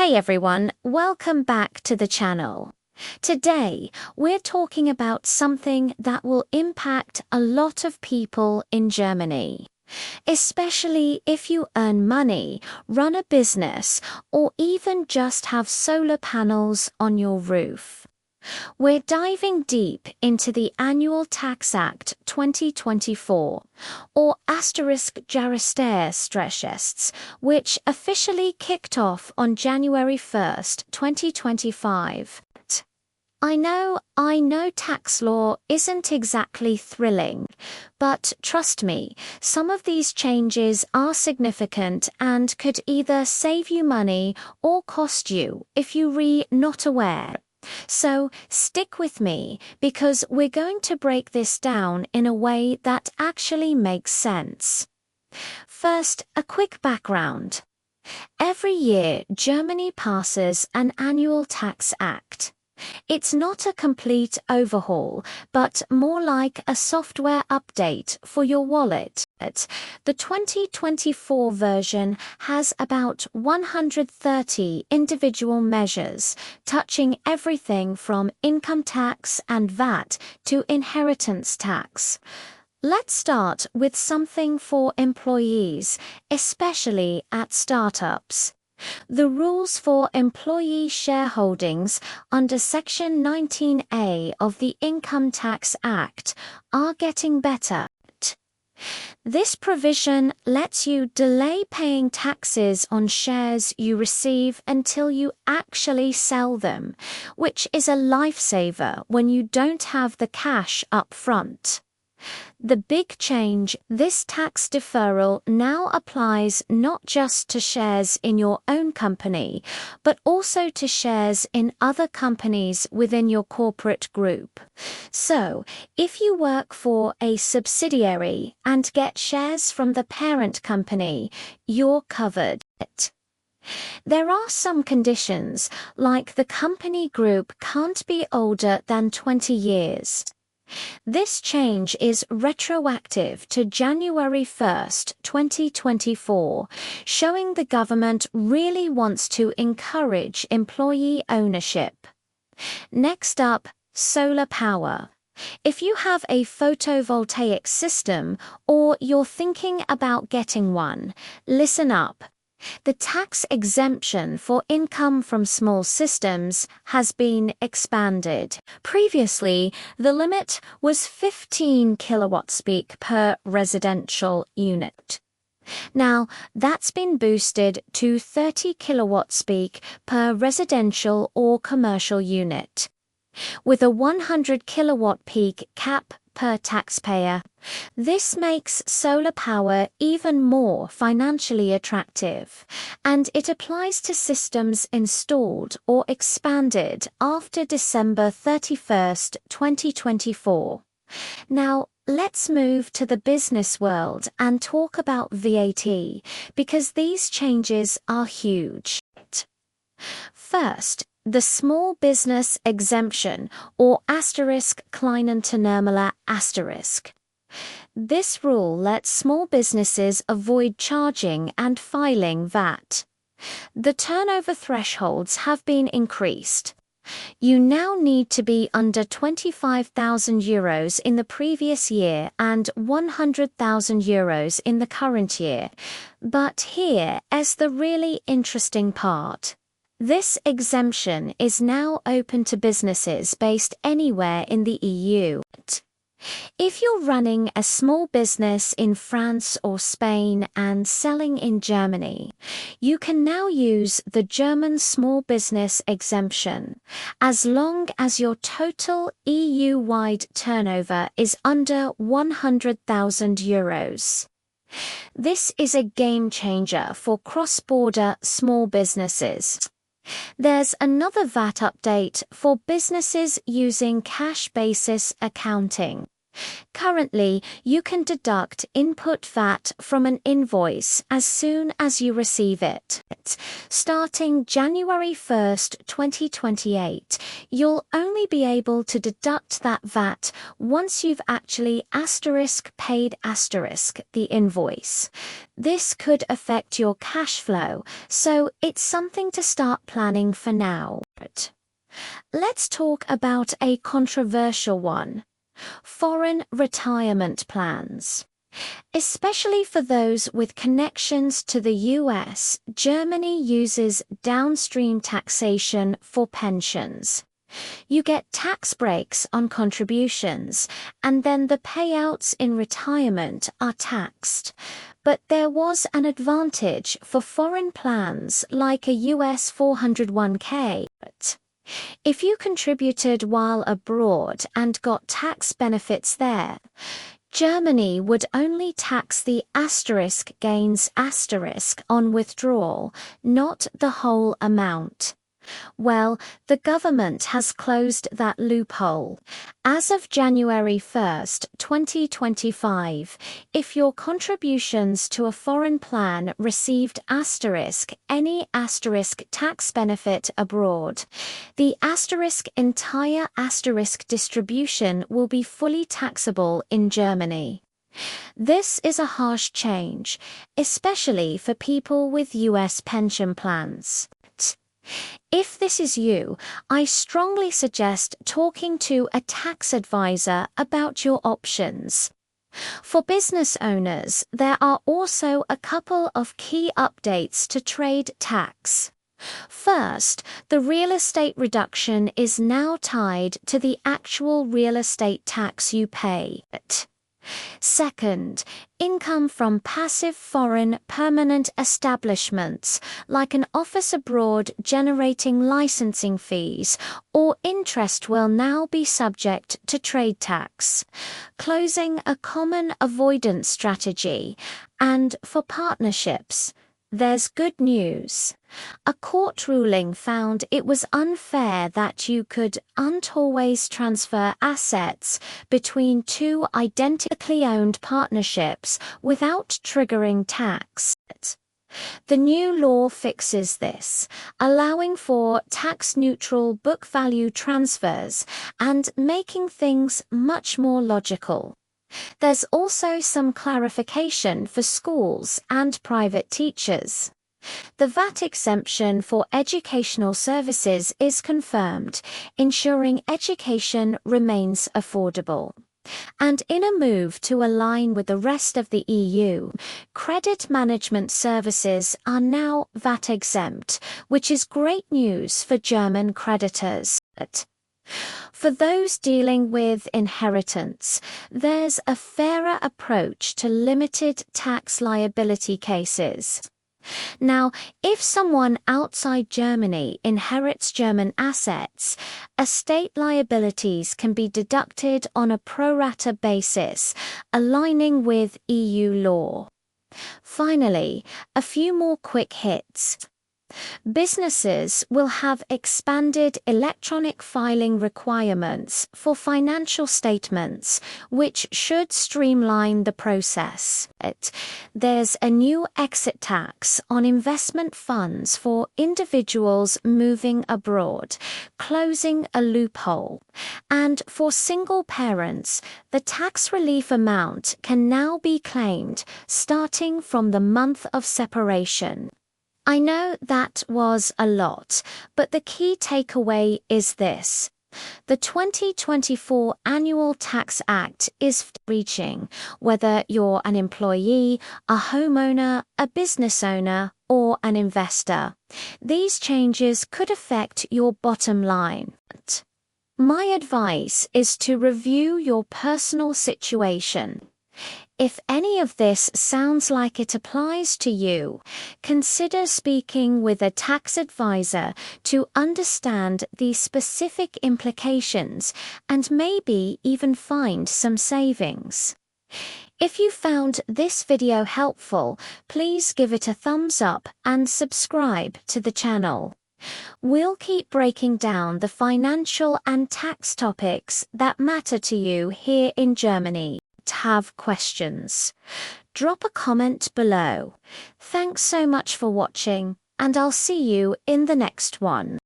Hey everyone, welcome back to the channel. Today, we're talking about something that will impact a lot of people in Germany, especially if you earn money, run a business, or even just have solar panels on your roof. We're diving deep into the Annual Tax Act 2024, or Jahressteuergesetz, which officially kicked off on January 1st, 2025. I know tax law isn't exactly thrilling, but trust me, some of these changes are significant and could either save you money or cost you if you're not aware. So stick with me because we're going to break this down in a way that actually makes sense. First, a quick background. Every year, Germany passes an annual tax act. It's not a complete overhaul, but more like a software update for your wallet. The 2024 version has about 130 individual measures, touching everything from income tax and VAT to inheritance tax. Let's start with something for employees, especially at startups. The rules for employee shareholdings under Section 19A of the Income Tax Act are getting better. This provision lets you delay paying taxes on shares you receive until you actually sell them, which is a lifesaver when you don't have the cash up front. The big change: this tax deferral now applies not just to shares in your own company, but also to shares in other companies within your corporate group. So, if you work for a subsidiary and get shares from the parent company, you're covered. There are some conditions, like the company group can't be older than 20 years. This change is retroactive to January 1st, 2024, showing the government really wants to encourage employee ownership. Next up, solar power. If you have a photovoltaic system or you're thinking about getting one, listen up. The tax exemption for income from small systems has been expanded. Previously, the limit was 15 kilowatts peak per residential unit. Now, that's been boosted to 30 kilowatts peak per residential or commercial unit, with a 100 kilowatt peak cap per taxpayer. This makes solar power even more financially attractive, and it applies to systems installed or expanded after December 31st, 2024. Now, let's move to the business world and talk about VAT, because these changes are huge. First, the small business exemption, or Kleinunternehmerler asterisk. This rule lets small businesses avoid charging and filing VAT. The turnover thresholds have been increased. You now need to be under 25,000 euros in the previous year and 100,000 euros in the current year. But here is the really interesting part. This exemption is now open to businesses based anywhere in the EU. If you're running a small business in France or Spain and selling in Germany, you can now use the German small business exemption, as long as your total EU-wide turnover is under 100,000 euros. This is a game changer for cross-border small businesses. There's another VAT update for businesses using cash basis accounting. Currently, you can deduct input VAT from an invoice as soon as you receive it. Starting January 1st, 2028, you'll only be able to deduct that VAT once you've actually paid the invoice. This could affect your cash flow, so it's something to start planning for now. Let's talk about a controversial one: foreign retirement plans. Especially for those with connections to the US, Germany uses downstream taxation for pensions. You get tax breaks on contributions, and then the payouts in retirement are taxed. But there was an advantage for foreign plans like a US 401k. If you contributed while abroad and got tax benefits there, Germany would only tax the gains on withdrawal, not the whole amount. Well, the government has closed that loophole. As of January 1st, 2025, if your contributions to a foreign plan received any tax benefit abroad, the entire distribution will be fully taxable in Germany. This is a harsh change, especially for people with US pension plans. If this is you, I strongly suggest talking to a tax advisor about your options. For business owners, there are also a couple of key updates to trade tax. First, the real estate reduction is now tied to the actual real estate tax you pay. Second, income from passive foreign permanent establishments, like an office abroad generating licensing fees or interest, will now be subject to trade tax, closing a common avoidance strategy. And for partnerships, there's good news. A court ruling found it was unfair that you couldn't always transfer assets between two identically owned partnerships without triggering tax. The new law fixes this, allowing for tax-neutral book value transfers and making things much more logical. There's also some clarification for schools and private teachers. The VAT exemption for educational services is confirmed, ensuring education remains affordable. And in a move to align with the rest of the EU, credit management services are now VAT exempt, which is great news for German creditors. For those dealing with inheritance, there's a fairer approach to limited tax liability cases. Now, if someone outside Germany inherits German assets, estate liabilities can be deducted on a pro rata basis, aligning with EU law. Finally, a few more quick hits. Businesses will have expanded electronic filing requirements for financial statements, which should streamline the process. There's a new exit tax on investment funds for individuals moving abroad, closing a loophole. And for single parents, the tax relief amount can now be claimed starting from the month of separation. I know that was a lot, but the key takeaway is this. The 2024 Annual Tax Act is reaching, whether you're an employee, a homeowner, a business owner, or an investor. These changes could affect your bottom line. My advice is to review your personal situation. If any of this sounds like it applies to you, consider speaking with a tax advisor to understand the specific implications and maybe even find some savings. If you found this video helpful, please give it a thumbs up and subscribe to the channel. We'll keep breaking down the financial and tax topics that matter to you here in Germany. Have questions? Drop a comment below. Thanks so much for watching, and I'll see you in the next one.